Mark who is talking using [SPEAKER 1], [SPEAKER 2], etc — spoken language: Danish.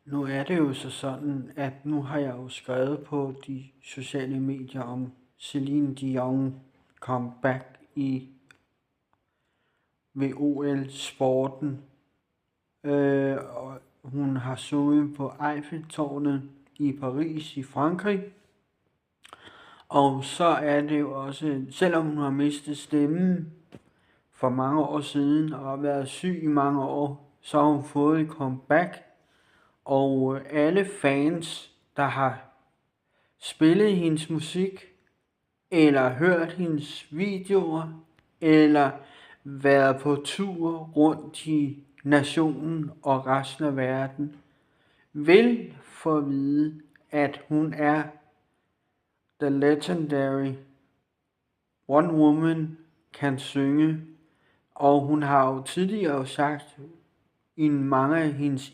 [SPEAKER 1] Nu er det jo så sådan, at nu har jeg jo skrevet på de sociale medier om Celine Dion comeback ved OL-sporten. Og hun har sunget på Eiffeltårnet i Paris i Frankrig. Og så er det jo også, selvom hun har mistet stemmen for mange år siden og har været syg i mange år, så har hun fået et comeback. Og alle fans, der har spillet hendes musik, eller hørt hendes videoer, eller været på tur rundt i nationen og resten af verden, vil få at vide, at hun er the legendary one woman, kan synge. Og hun har jo tidligere sagt i mange af hendes